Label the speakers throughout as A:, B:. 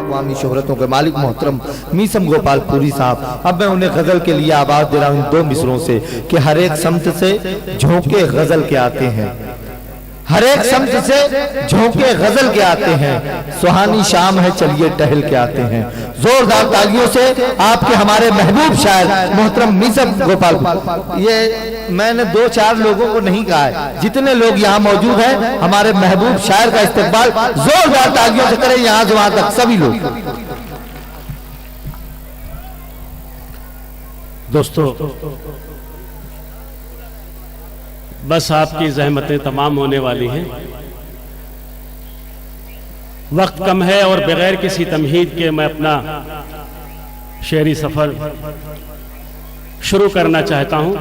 A: अक़वामी शोहरतों के मालिक मोहतरम मीसम गोपाल पुरी साहब। अब मैं उन्हें गजल के लिए आवाज दे रहा हूँ इन दो मिसरों से कि हर एक समत से झोंके गजल के आते हैं, हर एक समत से झोंके गजल के आते हैं, सुहानी शाम है चलिए टहल के आते हैं। जोरदार तालियों से आपके हमारे महबूब शायर मोहतरम मीसम गोपाल। ये मैंने 2-4 लोगों को नहीं कहा है, जितने लोग यहाँ मौजूद हैं हमारे महबूब शायर का इस्तेकबाल जोरदार तालियों से करें, यहाँ से वहां तक सभी लोग।
B: दोस्तों बस आपकी जहमतें तमाम होने वाली हैं, वक्त कम है और बगैर किसी तमहीद के मैं अपना शेरी सफर शुरू करना चाहता हूं।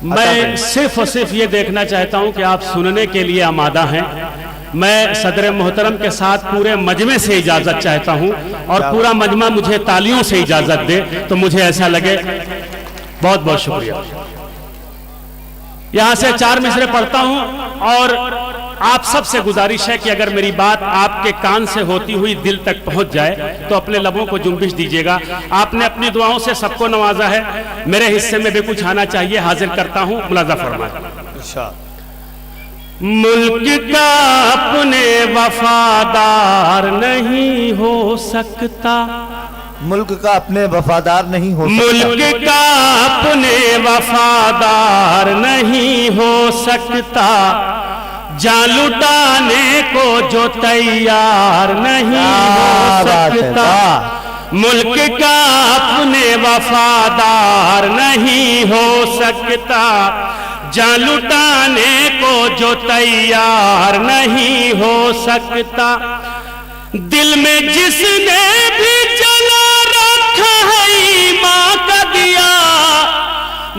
B: मैं सिर्फ और सिर्फ ये देखना चाहता हूं कि आप सुनने के लिए आमादा हैं। मैं सदर मोहतरम के साथ पूरे मजमे से इजाजत चाहता हूं और पूरा मजमा मुझे तालियों से इजाजत दे तो मुझे ऐसा लगे। बहुत बहुत शुक्रिया। यहां से 4 मिसरे पढ़ता हूं और आप सबसे गुजारिश है कि अगर मेरी बात आपके कान से होती हुई दिल तक पहुंच जाए तो अपने लबों को जुम्बिश दीजिएगा। आपने अपनी दुआओं से सबको नवाजा है, मेरे हिस्से में भी कुछ आना चाहिए। हाजिर करता हूं, मुलाजा फरमाए। मुल्क का अपने वफादार नहीं हो सकता,
A: मुल्क का अपने वफादार नहीं हो सकता,
B: मुल्क का अपने वफादार नहीं हो सकता, जान लुटाने को जो तैयार नहीं हो सकता, मुल्क का अपने वफादार नहीं हो सकता, जान लुटाने को जो तैयार नहीं हो सकता, दिल में जिसने भी जला रखा है ईमान का दिया,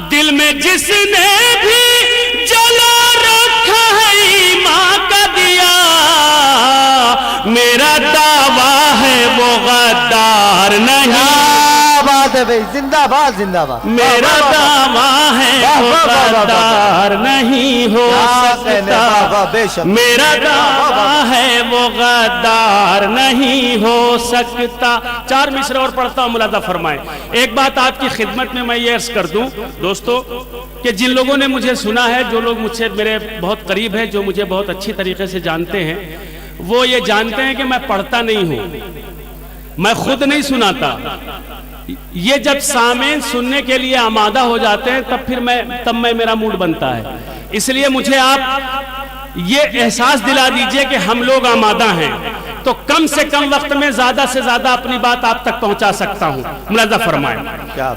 B: दिल में जिसने भी जला रखा है ईमान का दिया, मेरा दावा है वो गद्दार नहीं।
A: बात है भाई, जिंदाबाद जिंदाबाद।
B: मेरा दावा है वो गद्दार नहीं हो सकता, मेरा दावा है वो गद्दार नहीं हो सकता। 4 मिसरे और पढ़ता हूं, मुलाजा फरमाए। एक बात आपकी खिदमत में मैं ये अर्ज कर दूं दोस्तों कि जिन लोगों ने मुझे सुना है, जो लोग मुझसे मेरे बहुत करीब हैं, जो मुझे बहुत अच्छी तरीके से जानते हैं, वो ये जानते हैं कि मैं पढ़ता नहीं हूं, मैं खुद नहीं सुनाता। ये जब सामेन सुनने के लिए आमादा हो जाते हैं तब मैं मेरा मूड बनता है। इसलिए मुझे आप ये एहसास दिला दीजिए कि हम लोग आमादा हैं तो कम से कम वक्त में ज्यादा से ज्यादा अपनी बात आप तक पहुंचा सकता हूं। मुलाजा फरमाए।
A: क्या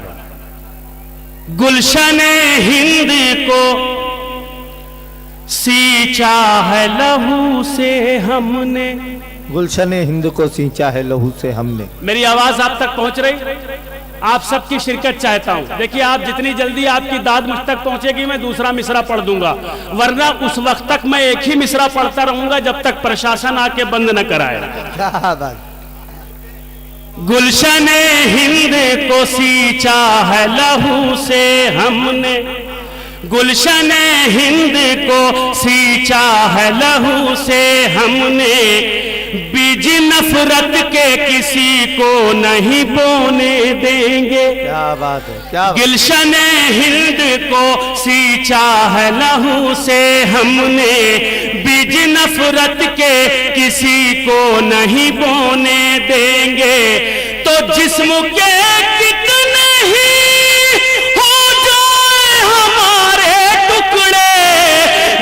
B: गुलशने हिंद को सींचा है लहू से हमने,
A: गुलशने हिंद को सींचा है लहू से हमने।
B: मेरी आवाज आप तक पहुंच रही? आप सबकी शिरकत चाहता हूं। देखिए, आप जितनी जल्दी आपकी दाद मुझ तक पहुंचेगी मैं दूसरा मिसरा पढ़ दूंगा, वरना उस वक्त तक मैं एक ही मिसरा पढ़ता रहूंगा जब तक प्रशासन आके बंद न कराए।
A: क्या बात।
B: गुलशने हिंद को सींचा है लहू से हमने, गुलशने हिंद को सींचा है लहू से हमने, बीज नफरत के किसी को नहीं बोने देंगे।
A: क्या बात है, क्या बात।
B: गुलशने हिंद को सींचा है लहू से हमने, बीज नफरत के किसी को नहीं बोने देंगे। तो जिस्म के कितने ही हो जाए हमारे टुकड़े,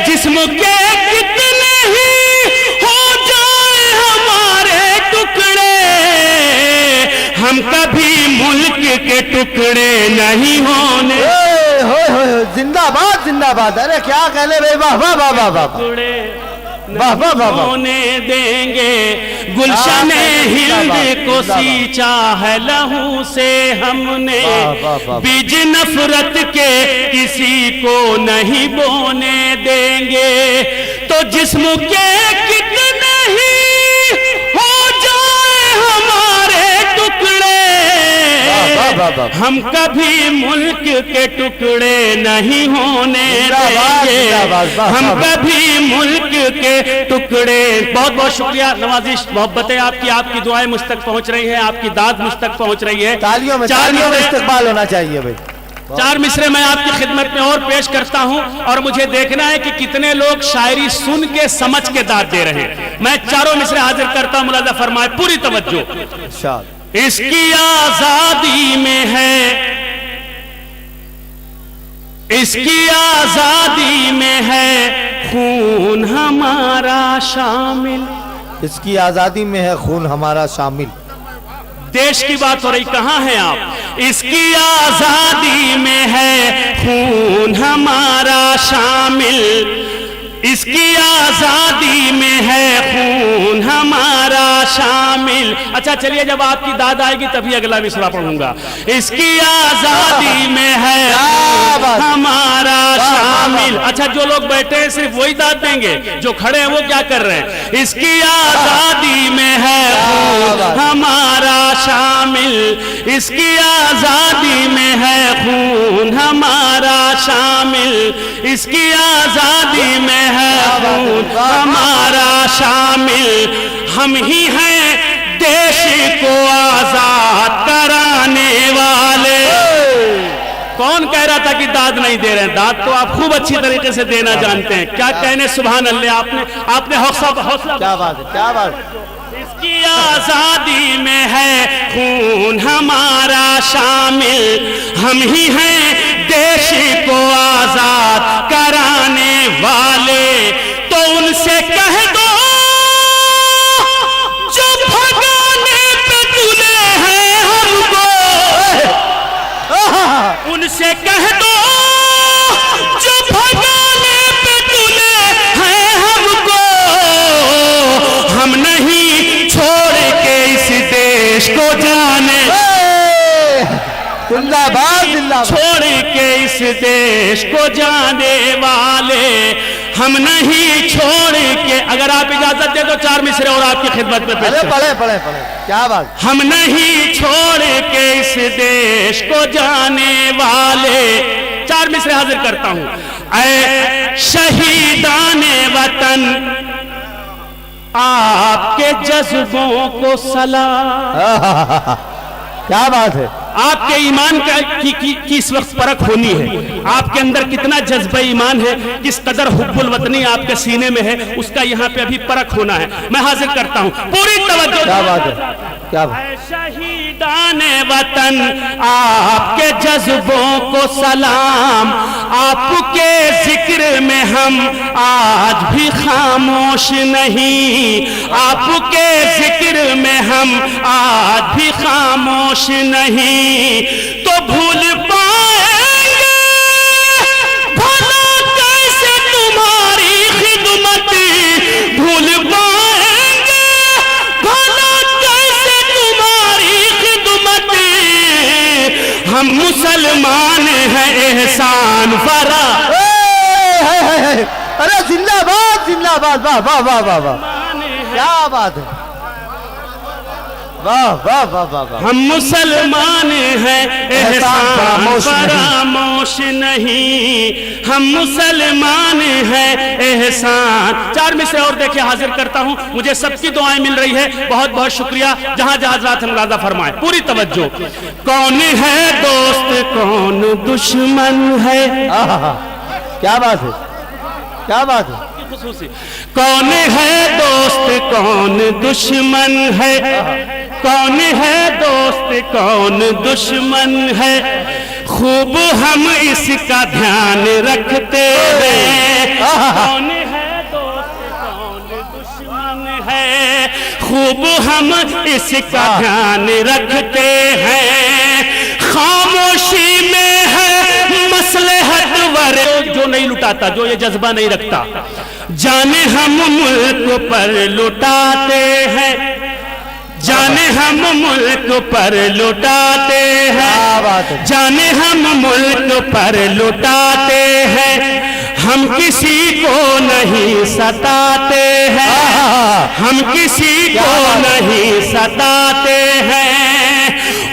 B: जिस्म के कितने ही हो जाए हमारे टुकड़े, हम कभी मुल्क के टुकड़े नहीं होने।
A: जिंदाबाद जिंदाबाद। अरे क्या कहने भाई, वाह वाह वाह वाह वाह
B: होने देंगे। गुलशने हिंद को सींचा है लहू से हमने, बीज नफरत के किसी को नहीं बोने देंगे। तो जिस्म के कितने ही हो जाए हमारे टुकड़े, हम कभी मुल्क के टुकड़े नहीं होने देंगे, हम कभी मुल्क के टुकड़े। बहुत बहुत शुक्रिया, नवाजिश, मोहब्बतें आपकी, आपकी दुआएं मुझ तक पहुंच रही हैं, आपकी दाद मुझ तक पहुंच रही है।
A: तालियों में इस्तेमाल होना चाहिए भाई।
B: चार मिसरे मैं आपकी खिदमत में और पेश करता हूं, और मुझे देखना है कि कितने लोग शायरी सुन के समझ के दाद दे रहे हैं। मैं चारों मिसरे हाजिर करता हूं, मुलाजा फरमाए, पूरी तवज्जो। इसकी आजादी में है, इसकी आजादी में है खून हमारा शामिल,
A: इसकी आजादी में है खून हमारा शामिल।
B: देश की बात हो रही, कहां हैं आप? इसकी आजादी में है खून हमारा शामिल, इसकी आजादी में है खून हमारा शामिल। अच्छा चलिए, जब आपकी दाद आएगी तभी अगला मिसरा पढ़ूंगा। इसकी आजादी में है खून हमारा शामिल। अच्छा, जो लोग बैठे हैं सिर्फ वही दाद देंगे, जो खड़े हैं वो क्या कर रहे हैं? इसकी आजादी में है खून हमारा शामिल, इसकी आजादी में है खून हमारा शामिल, इसकी आजादी में है खून हमारा शामिल। हम ही हैं देश को आजाद कराने वाले। कौन कह रहा था कि दाद नहीं दे रहे हैं? दाद तो आप खूब अच्छी तरीके से देना जानते हैं। क्या कहने, सुभान अल्लाह, आपने हौसला। क्या बात है, क्या बात। इसकी आजादी में है खून हमारा शामिल, हम ही हैं देश को आजाद कराने वाले। तो उनसे कह दो जो भगाने पे तुले हैं हमको, उनसे कह दो जो भगाने पे तुले हैं हमको, हम नहीं छोड़ के इस देश को जाने,
A: जिंदाबाद जिंदाबाद,
B: छोड़ के इस देश को जाने वाले हम नहीं छोड़ के। अगर आप इजाजत दे तो चार मिसरे और आपकी खिदमत में पेश करें।
A: पढ़े, क्या बात।
B: हम नहीं छोड़ के इस देश को जाने वाले। चार मिसरे हाजिर करता हूं। ऐ शहीदाने वतन, आपके जज्बों को सलाम।
A: क्या बात है।
B: आपके ईमान की इस वक्त परख होनी है। आपके अंदर कितना जज्बा ईमान है, किस कदर हुब्बुल वतनी आपके सीने में है, उसका यहाँ पे अभी परख होना है। मैं हाजिर करता हूँ, पूरी तवज्जो।
A: क्या बात है, क्या बात।
B: शहीदाने वतन, आपके जज्बों को सलाम, आपके जिक्र में हम आज भी खामोश नहीं, आपके जिक्र में हम आज भी खामोश नहीं। तो भूल पाएंगे भला कैसे तुम्हारी खिदमत, भूल पाएंगे भला कैसे तुम्हारी खिदमत। हम मुसलमान हैं एहसान फरा।
A: अरे जिंदाबाद जिंदाबाद, वाह वाह वाह वाह वाह, क्या बात है, वाह वाह वाह वाह।
B: हम मुसलमान हैं एहसान फरामोश नहीं, हम मुसलमान हैं एहसान। चार मिसरे और देखिए हाजिर करता हूं, मुझे सबकी दुआएं मिल रही है, बहुत बहुत शुक्रिया। जहां जहां हज़रात अंदाज़ा फरमाए, पूरी तवज्जो। कौन है दोस्त कौन दुश्मन है,
A: क्या बात है, क्या बात है।
B: कौन है दोस्त कौन दुश्मन है, कौन है दोस्त कौन दुश्मन है, खूब हम इसका ध्यान रखते हैं। कौन है दोस्त कौन दुश्मन है, खूब हम इसका ध्यान रखते हैं। खामोशी में है मसलहत वर, जो नहीं लुटाता, जो ये जज्बा नहीं रखता, जाने हम मुल्क पर लुटाते हैं, जाने हम मुल्क पर लुटाते हैं, जाने हम मुल्क पर लुटाते हैं। हम किसी को नहीं सताते हैं, हम किसी को नहीं सताते हैं।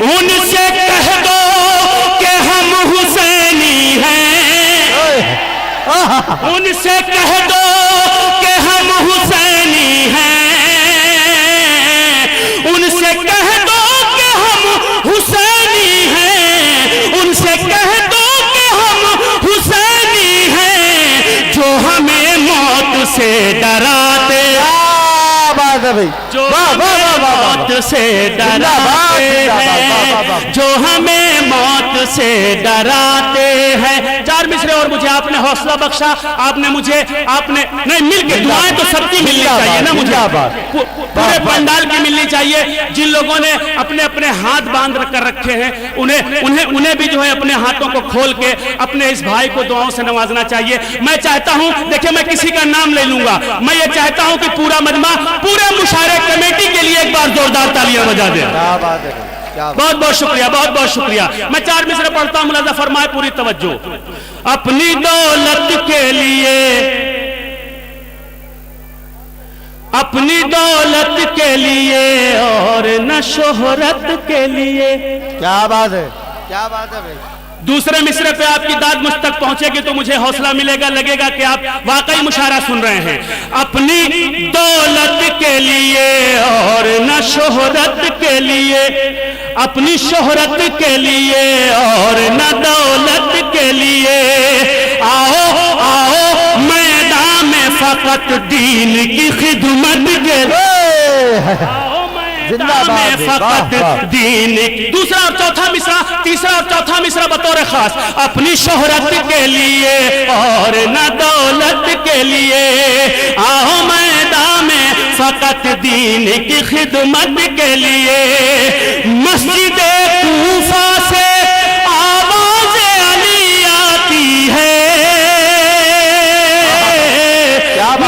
B: उनसे कह दो उनसे कह दो कि हम हुसैनी हैं, उनसे कह दो कि हम हुसैनी हैं, उनसे कह दो कि हम हुसैनी हैं, जो हमें मौत से डराते,
A: बात है भाई,
B: जो हमें मौत से डराते हैं, जो हमें मौत से डराते हैं। 4 मिसरे और मुझे आपने हौसला बख्शा, आपने मुझे, आपने नहीं मिलके दुआएं तो सबकी मिलनी चाहिए ना, मुझे पूरे पंडाल की मिलनी चाहिए। जिन लोगों ने अपने अपने हाथ बांध कर रखे हैं उन्हें भी जो है अपने हाथों को खोल के अपने इस भाई को दुआओं से नवाजना चाहिए। मैं चाहता हूं, देखिए मैं किसी का नाम ले लूंगा, मैं ये चाहता हूं कि पूरा मजमा पूरे मुशायरे कमेटी के लिए एक बार जोरदार तालियां बजा दें।
A: क्या बात है, क्या
B: बहुत बहुत शुक्रिया, बहुत बहुत शुक्रिया। मैं 4 मिसरे पढ़ता हूं, मुलाजा फरमाए पूरी तवज्जो। अपनी दौलत के लिए, अपनी दौलत के लिए और न शोहरत के लिए।
A: क्या बात है, क्या बात है भाई।
B: दूसरे मिसरे पे आपकी दाद मुझ तक पहुंचेगी तो मुझे हौसला मिलेगा, लगेगा कि आप वाकई मुशायरा सुन रहे हैं। अपनी दौलत के लिए और न शोहरत के लिए, अपनी शोहरत के लिए और न दौलत के लिए, आओ आओ मैदान में फकत दीन की खिदमत के लिए,
A: जिंदाबाद,
B: फकत दीन। दूसरा और चौथा मिसरा, तीसरा और चौथा मिसरा बतौर खास, अपनी शोहरत के लिए और न दौलत के लिए, आओ मैदान में फकत दीन की खिदमत के लिए। मस्जिद कूफा से आवाज़ अली आती है,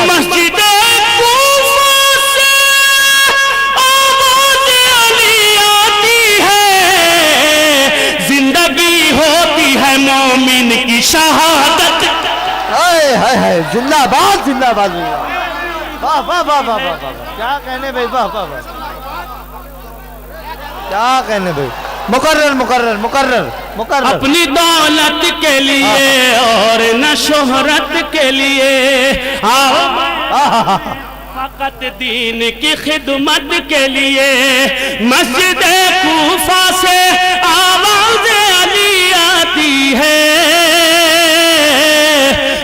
B: मस्जिद मोमिन की शहादत।
A: हाय जिंदाबाद, जिंदाबाद। वाह वाह वाह वाह वाह, क्या कहने भाई, वाह वाह वाह, क्या कहने भाई। मुकर्रर मुकर्रर मुकर्रर मुकर्रर।
B: अपनी दौलत के लिए और न शोहरत के लिए, आओ फकत दीन की खिदमत के लिए। मस्जिद कूफा से आवाज़ अली आती है,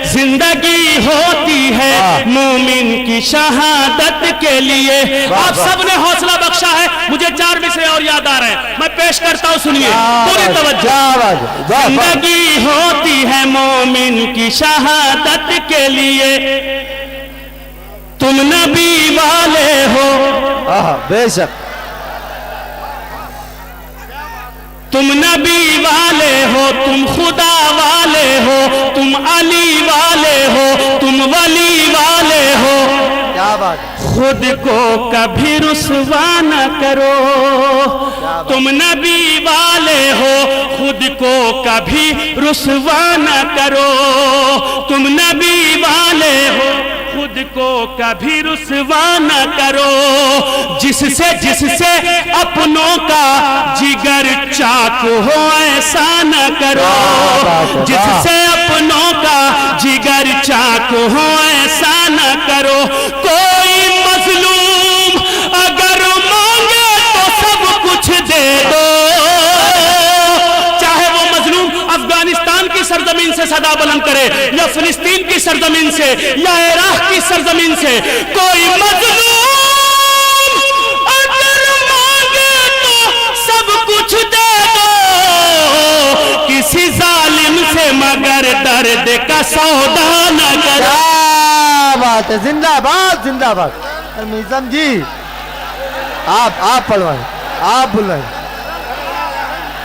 B: जिंदगी होती है मोमिन की शहादत के लिए। आप सबने हौसला बख्शा है, मुझे 4 मिसरे और याद आ रहे हैं, मैं पेश करता हूं, सुनिए पूरी तवज्जो। जिंदगी होती है मोमिन की शहादत के लिए, तुम नबी वाले हो,
A: बेशक
B: तुम नबी वाले हो, तुम खुदा वाले हो, तुम अली वाले हो, तुम वली वाले हो।
A: क्या बात।
B: खुद को कभी रुसवा न करो, तुम नबी वाले हो, खुद को कभी रुसवा न करो, तुम नबी वाले हो, खुद को कभी रुसवा न करो। जिससे जिससे अपनों का जिगर चाक हो ऐसा न करो, जिससे अपनों का जिगर चाक हो ऐसा न करो। कोई मजलूम अगर मांगे तो सब कुछ दे दो, चाहे वो मजलूम अफगानिस्तान की सरजमीन से सदा बुलंद करे या फिलिस्तीन की सरजमीन से या इराक की सरजमीन से। कोई मजलूम अगर मांगे तो सब कुछ दे दो, किसी जालिम से मगर दर्द का सौदा न करो।
A: क्या बात है, जिंदाबाद जिंदाबाद। मीज़म जी आप पढ़वाएं, आप बुलवाएं,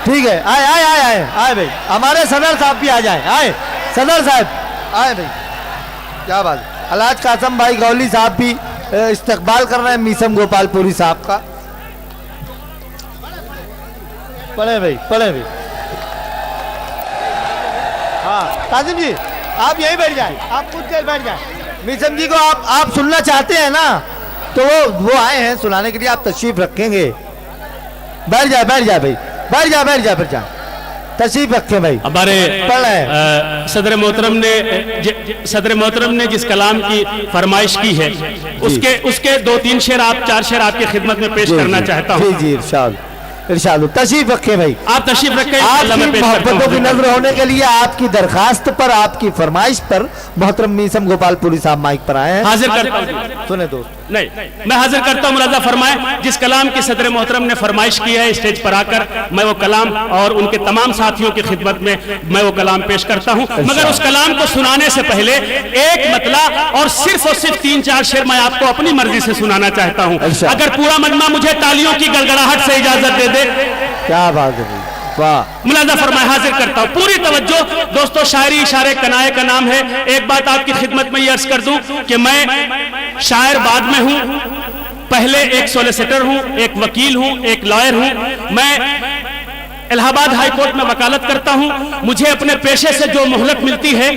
A: ठीक है। आए आए आए आए आए भाई, हमारे सदर साहब भी आ जाए, आए सदर साहब आए भाई। क्या बात। अलहाज कासम भाई गौली साहब भी इस्तकबाल कर रहे हैं मीसम गोपालपुरी साहब का। पढ़े भाई, पढ़े भाई। हाँ कासिम जी आप यहीं बैठ जाए, आप कुछ देर बैठ जाए। मीसम जी को आप सुनना चाहते हैं ना, तो वो आए हैं सुनाने के लिए, आप तशरीफ रखेंगे। बैठ जाए बैठ जाए भाई, बैठ जाए बैठ जाए बैठ जाए। तशरीफ रखे भाई।
B: हमारे सदर मोहतरम ने जिस कलाम की फरमाइश की है उसके 2-3 शेर आप 4 शेर आपकी खिदमत में पेश करना चाहता हूँ।
A: जी इरशाद इरशाद, तशरीफ रखे भाई।
B: आप तशरीफ रखें।
A: आपकी मोहब्बतों की नजर होने के लिए आपकी दरखास्त पर, आपकी फरमाइश पर मोहतरम मीसम गोपालपुरी साहब माइक पर आए हैं।
B: हाजिर करता हूं।
A: सुने दोस्त,
B: नहीं मैं हाजिर करता हूं। मुलाजा फरमाए, जिस कलाम की सदर मोहतरम ने फरमाइश की है स्टेज पर आकर मैं वो कलाम और उनके तमाम साथियों की खिदमत में मैं वो कलाम पेश करता हूं। मगर उस कलाम को सुनाने से पहले एक मतला और सिर्फ 3-4 शेर मैं आपको अपनी मर्जी से सुनाना चाहता हूं। अगर पूरा मजमा मुझे तालियों की गड़गड़ाहट से इजाजत दे दे।
A: क्या बात है, वाह।
B: मुलाजा फरमाए, हाजिर करता हूं। पूरी तवज्जो दोस्तों, शायरी इशारे कनाए का नाम है। एक बात आपकी खिदमत में ये अर्ज कर दूं कि मैं शायर बाद में हूं, पहले एक सोलिसिटर हूं, एक वकील हूं, एक लॉयर हूं। मैं इलाहाबाद हाई कोर्ट में वकालत करता हूं। मुझे अपने पेशे से जो मोहलत मिलती है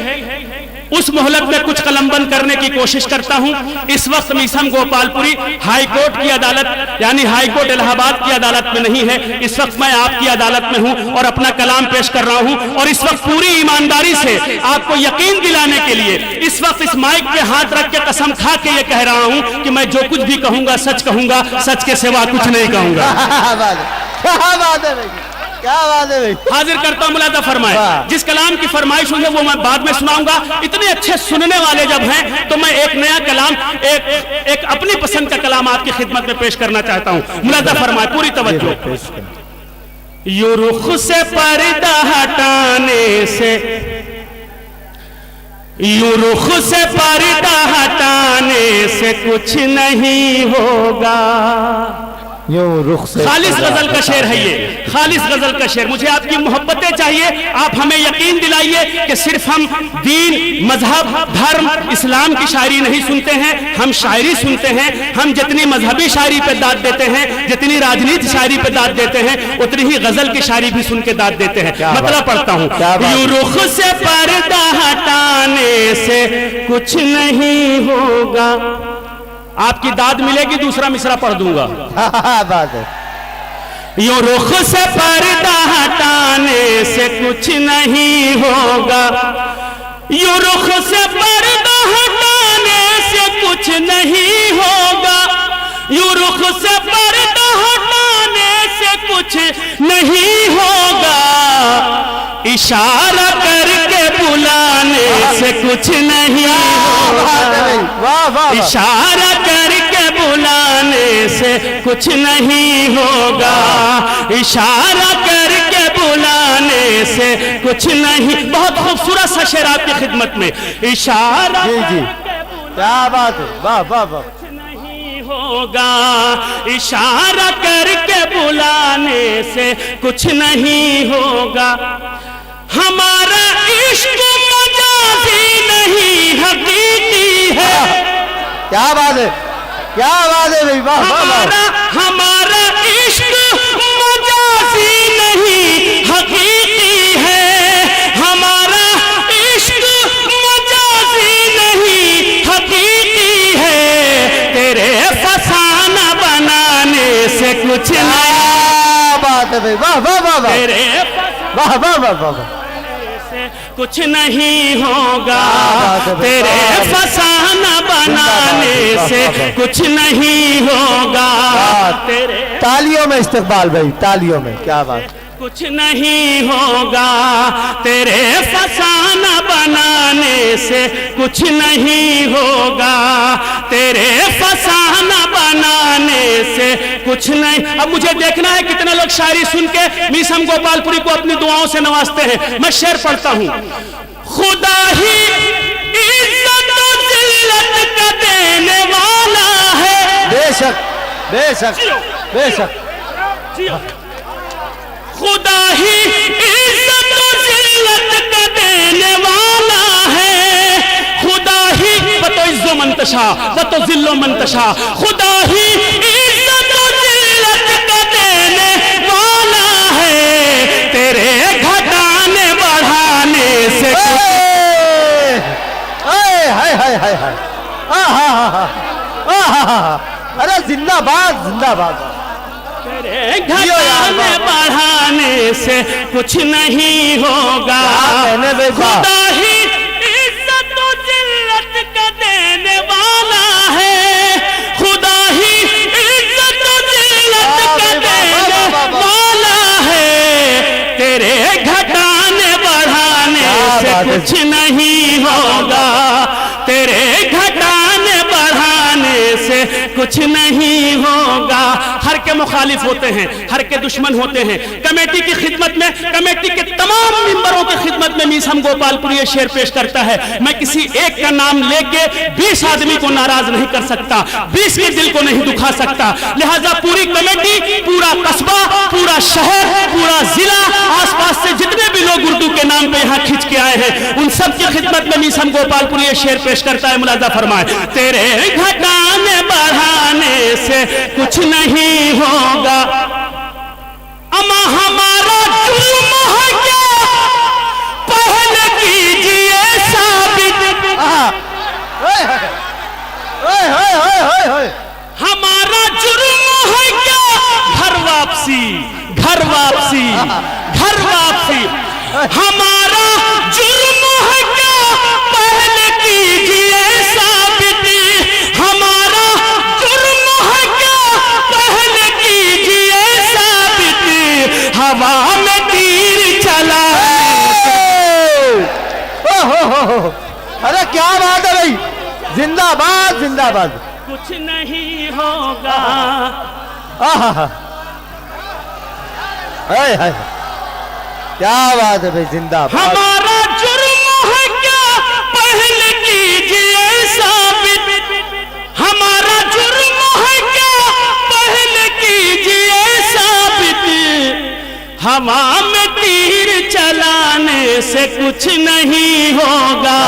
B: उस मोहलत में कुछ कलमबंद करने की कोशिश करता हूं। इस वक्त मीसम गोपालपुरी हाई कोर्ट की अदालत यानी हाई कोर्ट इलाहाबाद की अदालत में नहीं है। इस वक्त मैं आपकी अदालत में हूं और अपना कलाम पेश कर रहा हूं। और इस वक्त पूरी ईमानदारी से आपको यकीन दिलाने के लिए इस वक्त इस माइक पे हाथ रख के कसम खा के ये कह रहा हूं कि मैं जो कुछ भी कहूंगा सच कहूंगा, सच के सिवा कुछ नहीं कहूंगा।
A: क्या बात है, क्या बात है भाई।
B: हाजिर करता हूं। मुलाजा फरमाए, जिस कलाम की फरमाइश हुई है वो मैं बाद में सुनाऊंगा। इतने अच्छे सुनने वाले जब हैं तो मैं एक नया कलाम, एक अपनी पसंद का कलाम आपकी खिदमत में पेश करना चाहता हूं। मुलाजा फरमाए, पूरी तवज्जो। यूं रुख से पर्दा हटाने से, यूं रुख से पर्दा हटाने से कुछ नहीं होगा।
A: यूं रुख से,
B: खालिस गजल का शेर है ये, खालिस गजल का शेर। मुझे आपकी मोहब्बतें चाहिए, आप हमें यकीन दिलाइए कि सिर्फ हम दीन, मजहब, धर्म, इस्लाम की शायरी नहीं सुनते हैं, हम शायरी सुनते हैं। हम जितनी मजहबी शायरी पे दाद देते हैं, जितनी राजनीति शायरी पे दाद देते हैं, उतनी ही गजल की शायरी भी सुन के दाद देते हैं। मतलब पढ़ता हूँ, यूं रुख से पर्दा हटाने से कुछ नहीं होगा। आपकी दाद मिलेगी, दूसरा मिसरा पढ़ दूंगा।
A: बात है।
B: यूं रुख से पर्दा हटाने से कुछ नहीं होगा, यूं रुख से पर्दा हटाने से कुछ नहीं होगा, यूं रुख से पर्दा हटाने से कुछ नहीं होगा। इशारा करके बुलाने से कुछ नहीं होगा, इशारा करके बुलाने से कुछ नहीं होगा, इशारा करके बुलाने से कुछ नहीं। बहुत खूबसूरत सा शेर आपकी खिदमत में। इशारा,
A: जी क्या बात है, वाह वाह वाह।
B: होगा, इशारा करके बुलाने से कुछ नहीं होगा। हमारा इश्क मजाजी नहीं हकीकी है।
A: क्या बात है, क्या बात है भाई, वाह वाह।
B: हमारा इश्क मजाजी नहीं हकीकी है, हमारा इश्क मजाजी नहीं हकीकी है। तेरे फसाना बनाने से कुछ नहीं।
A: बात है भाई, वाह वाह वाह वाह।
B: तेरे
A: वाह वाह वाह वाह।
B: कुछ नहीं होगा, तेरे फसाना बनाने से कुछ नहीं होगा। तेरे
A: तालियों में इस्तकबाल भाई, तालियों में, क्या बात।
B: कुछ नहीं होगा, तेरे फसाना बनाने से कुछ नहीं होगा, तेरे फसाना बनाने से कुछ नहीं। अब मुझे देखना है कितने लोग शायरी सुन के मीसम गोपालपुरी को अपनी दुआओं से नवाजते हैं। मैं शेर पढ़ता हूं। खुदा ही इज्जत और जिल्लत का देने वाला है।
A: बेशक बेशक बेशक।
B: खुदा ही इज्जत और जिल्लत का देने वाला है। खुदा ही बतो इज्जो मंतशा बतो जिल्लो मंतशा। खुदा ही इज्जत और जिल्लत का देने वाला है। तेरे घटाने बढ़ाने से
A: हाय हाय हाय हाय। अरे जिंदाबाद जिंदाबाद।
B: तेरे घटाने बढ़ाने से कुछ नहीं होगा। खुदा ही इज्जत और जिल्लत का देने वाला है, खुदा ही इज्जत और जिल्लत का देने वाला है। तेरे घटाने बढ़ाने से कुछ नहीं होगा, तेरे घटाने बढ़ाने से कुछ नहीं होगा। हर के मुखालिफ होते हैं, हर के दुश्मन होते हैं। कमेटी की खिदमत में, कमेटी के तमाम मेंबरों की खिदमत में मीसम गोपालपुरी ये शेर पेश करता है, मैं किसी एक का नाम लेके 20 आदमी को नाराज नहीं कर सकता, 20 के दिल को नहीं दुखा सकता। लिहाजा पूरी कमेटी, पूरा कस्बा, पूरा शहर, पूरा जिला, आसपास से जितने भी लोग उर्दू के नाम पे यहाँ खिंच के आए हैं, उन सब की खिदमत में मीसम गोपालपुरी ये शेर पेश करता है। मुलाजा फरमाए, तेरे घटाने बढ़ाने से कुछ नहीं होगा। अमा हमारा जुर्म है क्या, पहले कीजिए साबित। हमारा जुर्म है क्या, घर वापसी, घर वापसी, घर वापसी। हमारा जुर्म है क्या, पहले कीजिए साबित। हमारा जुर्म है क्या, पहले कीजिए साबित। हवा में तीर चला।
A: अरे क्या बात है भाई, जिंदाबाद जिंदाबाद।
B: कुछ नहीं होगा।
A: क्या बात है भाई, जिंदाबाद।
B: हमारा जुर्म है क्या, पहले कीजिए साबित। हमारा जुर्म है क्या, पहले कीजिए साबित। हवा में तीर चलाने से कुछ नहीं होगा,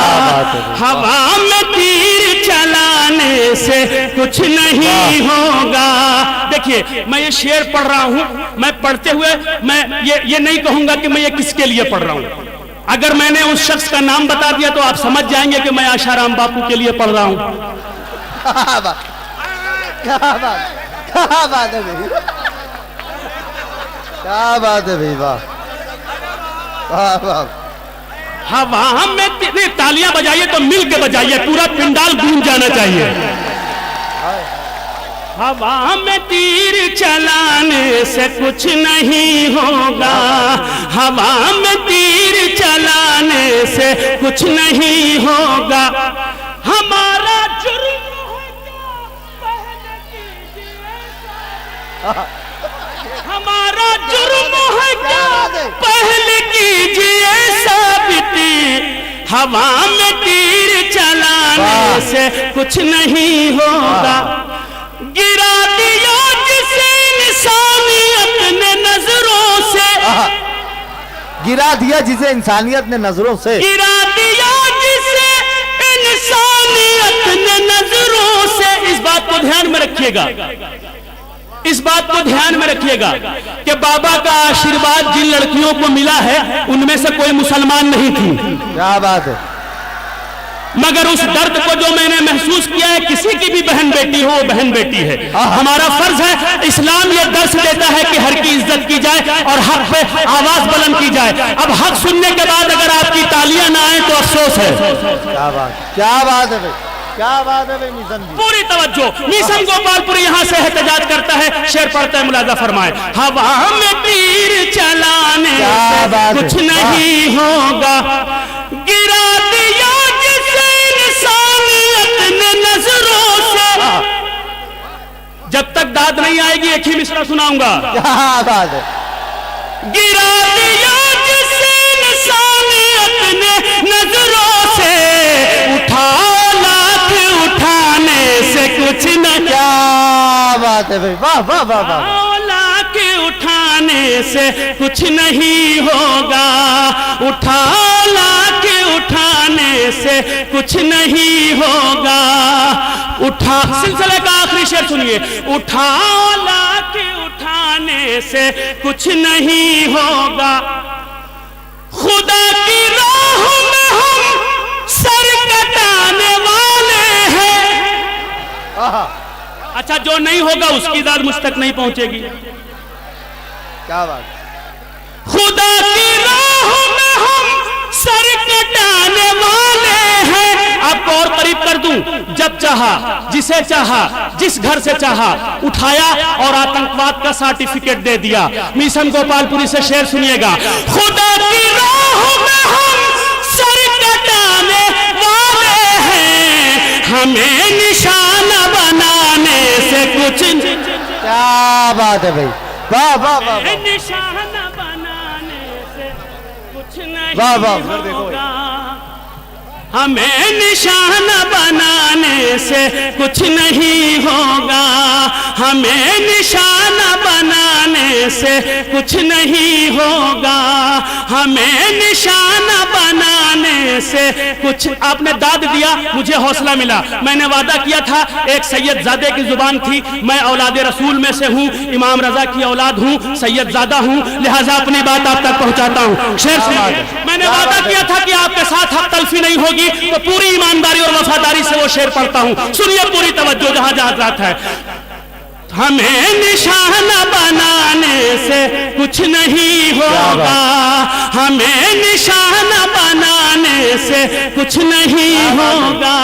B: हवा में तीर चलाने से कुछ नहीं होगा। देखिए, मैं ये शेर पढ़ रहा हूं, मैं पढ़ते हुए मैं ये नहीं कहूंगा कि मैं ये किसके लिए पढ़ रहा हूं। अगर मैंने उस शख्स का नाम बता दिया तो आप समझ जाएंगे कि मैं आशाराम बापू के लिए पढ़ रहा हूं।
A: क्या बात, क्या बात, क्या बात है भाई, क्या बात है भाई, वाह वाह वाह।
B: हवा में तालियां बजाइए तो मिल के बजाइए, पूरा पिंडाल गूंज जाना चाहिए। हवा में तीर चलाने से कुछ नहीं होगा, हवा में तीर चलाने से कुछ नहीं होगा। हमारा जुर्म है क्या, पहले कीजिए। हमारा जुर्म है क्या, पहले कीजिए साबित। हवा में तीर चलाने से कुछ नहीं होगा। गिरा दिया जिसे इंसानियत ने नजरों से,
A: गिरा दिया जिसे इंसानियत ने नजरों से,
B: गिरा दिया जिसे इंसानियत ने नजरों से। इस बात को ध्यान में रखिएगा, इस बात को ध्यान में रखिएगा कि बाबा का आशीर्वाद जिन लड़कियों को मिला है उनमें से कोई मुसलमान नहीं थी।
A: क्या बात है।
B: मगर उस दर्द को जो मैंने महसूस किया है, किसी की भी बहन बेटी हो, वो बहन बेटी है। हमारा फर्ज है, इस्लाम ये दर्श देता है कि हर की इज्जत की जाए और हक पे आवाज बुलंद की जाए। अब हक सुनने के बाद अगर आपकी तालियां ना आए तो अफसोस है।
A: क्या बात, क्या बात है भाई, क्या बात है भाई। मीसम जी,
B: पूरी तवज्जो। मीसम गोपालपुरी यहाँ से एहतजाज करता है, शेर पढ़ता है, मुलाजा फरमाए। हवा में तीर चलाने से कुछ नहीं होगा। गिरा दिया जिसे इंसानियत ने नजरों से। जब तक दाद नहीं आएगी एक ही मिसरा सुनाऊंगा।
A: क्या बात है।
B: गिरा दिया जिसे इंसानियत ने नजरों से, उठा लाख उठाने से कुछ न।
A: क्या बात है भाई, वाह वाह वाह वाह।
B: लाख उठाने से कुछ नहीं होगा, उठा लाख उठाने से कुछ नहीं होगा। उठा, सिलसिले का आखिरी शेर सुनिए। उठा लाख उठाने से कुछ नहीं होगा। खुदा की राह में हम सर कटाने वाले हैं। अच्छा, जो नहीं होगा उसकी दाद मुझ तक नहीं पहुंचेगी।
A: क्या बात।
B: खुदा की राह में हम सर कटाने वाले हैं। आपको और करीब कर दूं, जब चाहा, जिसे चाहा, जिस घर से चाहा उठाया और आतंकवाद का सर्टिफिकेट दे दिया। मिशन गोपालपुरी से शेर सुनिएगा। खुदा की राह में हम सर कटाने वाले हैं, हमें निशाना बनाने से कुछ।
A: क्या बात है भाई, वाह वाह वाह,
B: निशाना बनाने से कुछ नहीं
A: वाह वाह,
B: होगा। हमें निशाना बनाने से कुछ नहीं होगा। हमें निशाना बनाने से कुछ नहीं होगा। हमें निशाना बनाने से कुछ। आपने दाद दिया, मुझे हौसला मिला। मैंने वादा किया था, एक सैयदजादे की जुबान थी, मैं औलाद रसूल में से हूँ, इमाम रजा की औलाद हूँ, सैयदजादा हूँ, लिहाजा अपनी बात आप तक पहुँचाता हूँ। शेर सुनिए। मैंने वादा किया था कि आपके साथ हक तलफी नहीं होगी, तो पूरी ईमानदारी और वफादारी से वो शेर पढ़ता हूं। सुनिए पूरी तवज्जो, जहां जहां है। हमें निशाना बनाने से कुछ नहीं होगा। हमें निशाना बनाने से कुछ नहीं होगा।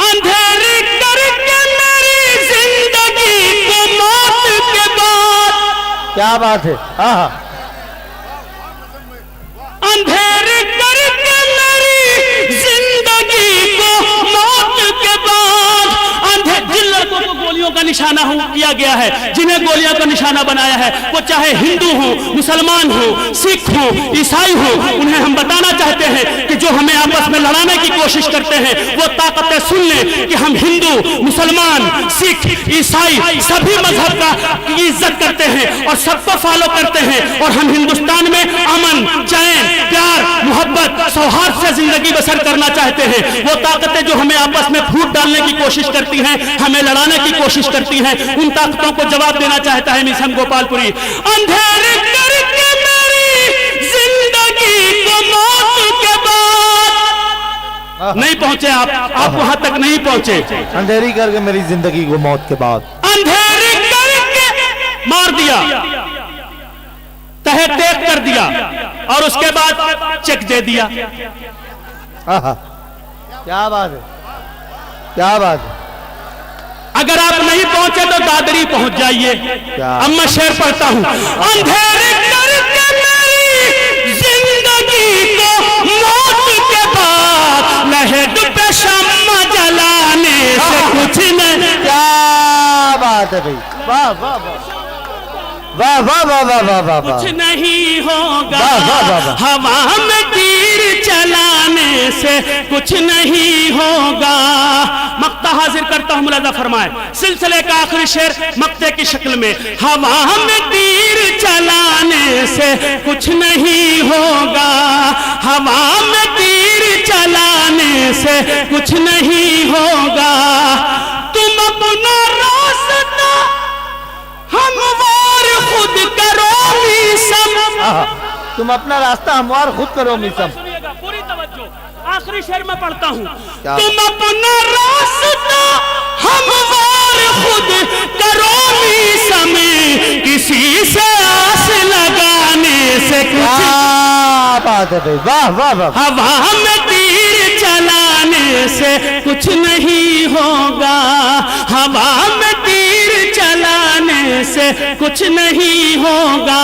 B: अंधेरी करके मेरी जिंदगी को मौत के बाद।
A: क्या बात है, हाँ।
B: अंधेरी करके मेरी जिंदगी को मौत के बाद। जिन लड़कों को गोलियों का निशाना किया गया है, जिन्हें गोलियों का निशाना बनाया है, वो चाहे हिंदू हो, मुसलमान हो, सिख हो, ईसाई हो, उन्हें हम बताना चाहते हैं कि जो हमें आपस में लड़ाने की कोशिश करते हैं, वो ताकतें सुन लें कि हम हिंदू, मुसलमान, सिख, ईसाई सभी मजहब का इज्जत करते हैं और सबको फॉलो करते हैं। और हम हिंदुस्तान में अमन, चैन, प्यार, मोहब्बत, सौहार्द से जिंदगी बसर करना चाहते हैं। वो ताकतें जो हमें आपस में फूट डालने की कोशिश करती हैं, हमें लड़ाने की कोशिश करती हैं, उन ताकतों को जवाब देना चाहता है मिशन गोपालपुरी। अंधेरे करके मेरी जिंदगी को मौत के बाद। नहीं पहुंचे आप वहां तक नहीं पहुंचे।
A: अंधेरी करके मेरी जिंदगी को मौत के बाद।
B: अंधेरी करके मार दिया, तहे तेज कर दिया और उसके बाद चेक दे दिया।
A: क्या बात है, क्या बात है।
B: अगर आप नहीं पहुंचे तो दादरी पहुंच जाइए। अब मैं शेर पढ़ता हूं। अंधेरे करके मेरी जिंदगी को मौत के बाद, लहद पे शम्मा जलाने से कुछ नहीं।
A: क्या बात है भाई, वाह वाह वाह वाह वाह वाह वाह वाह वाह,
B: कुछ नहीं होगा।
A: वाह वाह वाह,
B: हवा में तीर चलाने से कुछ नहीं होगा। मक्ता हाजिर करता हूं, मुलाजा फरमाए। सिलसिले का आखिरी शेर मक्ते की शक्ल में। हवा में तीर चलाने से कुछ नहीं होगा। हवा में तीर चलाने से कुछ नहीं होगा। तुम अपना रास्ता हमवार खुद करो मिसम।
A: तुम अपना रास्ता हमवार खुद करो मिसम।
B: पूरी तवज्जो, आखिरी शेर में पढ़ता हूं। तुम अपना रास्ता हमवार खुद करो मिसम, किसी से आस लगाने से कुछ।
A: क्या बात है भाई, वाह वाह वाह।
B: हवा में तीर चलाने से कुछ नहीं होगा। हवा में तीर चलाने से कुछ नहीं होगा।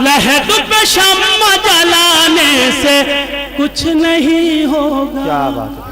B: लहद पे शम्मा जलाने से कुछ नहीं होगा।
A: क्या बात है।